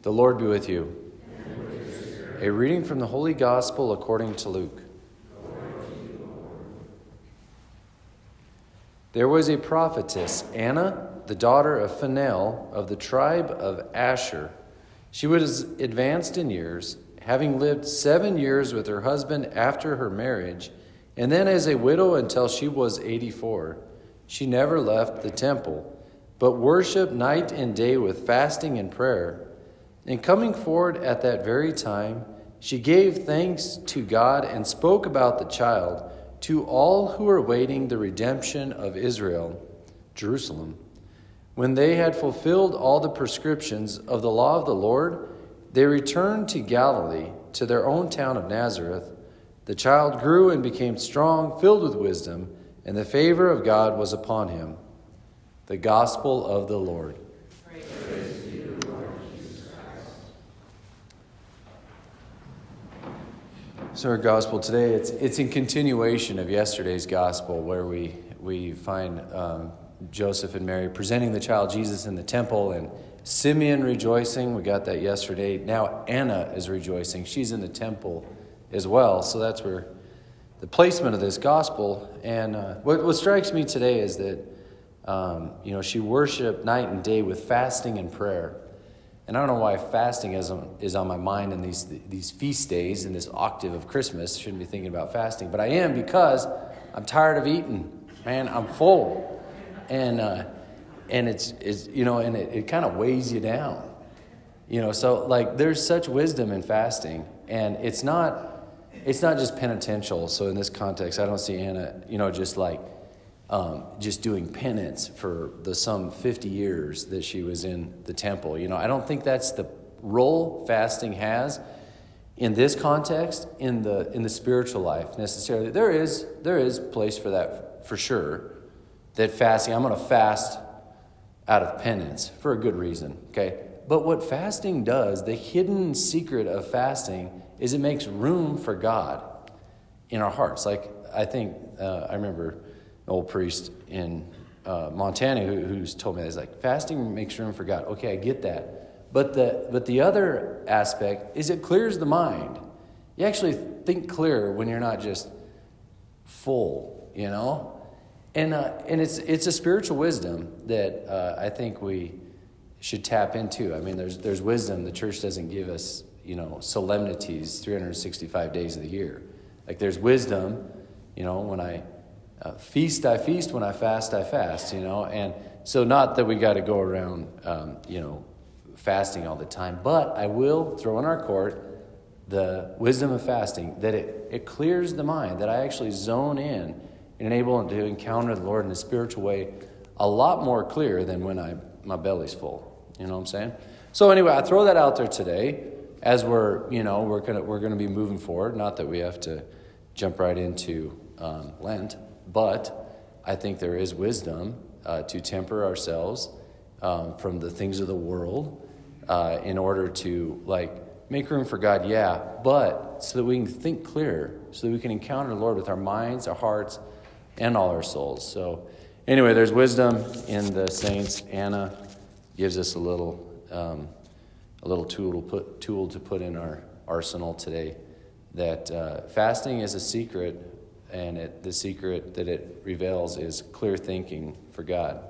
The Lord be with you. A reading from the Holy Gospel according to Luke. There was a prophetess, Anna, the daughter of Phanuel of the tribe of Asher. She was advanced in years, having lived 7 years with her husband after her marriage, and then as a widow until she was 84. She never left the temple, but worshiped night and day with fasting and prayer. And coming forward at that very time, she gave thanks to God and spoke about the child to all who were waiting the redemption of Israel, Jerusalem. When they had fulfilled all the prescriptions of the law of the Lord, they returned to Galilee, to their own town of Nazareth. The child grew and became strong, filled with wisdom, and the favor of God was upon him. The Gospel of the Lord. Praise to you, Lord Jesus Christ. So our gospel today, it's in continuation of yesterday's gospel, where we find Joseph and Mary presenting the child Jesus in the temple, and Simeon rejoicing. We got that yesterday. Now Anna is rejoicing. She's in the temple as well. So that's where the placement of this gospel. And what strikes me today is that she worshiped night and day with fasting and prayer. And I don't know why fasting is on my mind in these feast days, in this octave of Christmas. Shouldn't be thinking about fasting, but I am, because I'm tired of eating. Man, I'm full, and it's and it kind of weighs you down. So like there's such wisdom in fasting, and it's not just penitential. So in this context, I don't see Anna, just doing penance for the some 50 years that she was in the temple. I don't think that's the role fasting has in this context, in the spiritual life necessarily. There is place for that, for sure, that fasting, I'm going to fast out of penance for a good reason, okay? But what fasting does, the hidden secret of fasting, is it makes room for God in our hearts. Like, I think, I remember an old priest in Montana who's told me that. He's like, fasting makes room for God. Okay, I get that. But the other aspect is it clears the mind. You actually think clearer when you're not just full, And it's a spiritual wisdom that I think we should tap into. I mean, there's wisdom. The church doesn't give us, solemnities 365 days of the year. Like there's wisdom, when I feast, I feast. When I fast, And so not that we got to go around, fasting all the time. But I will throw in our court the wisdom of fasting, that it clears the mind, that I actually zone in and able to encounter the Lord in a spiritual way a lot more clear than when my belly's full. You know what I'm saying? So anyway, I throw that out there today as we're gonna be moving forward. Not that we have to jump right into Lent, but I think there is wisdom to temper ourselves from the things of the world in order to make room for God, but so that we can think clearer, so that we can encounter the Lord with our minds, our hearts, and all our souls. So anyway, there's wisdom in the saints. Anna gives us a little tool to put in our arsenal today, that fasting is a secret, and the secret that it reveals is clear thinking for God.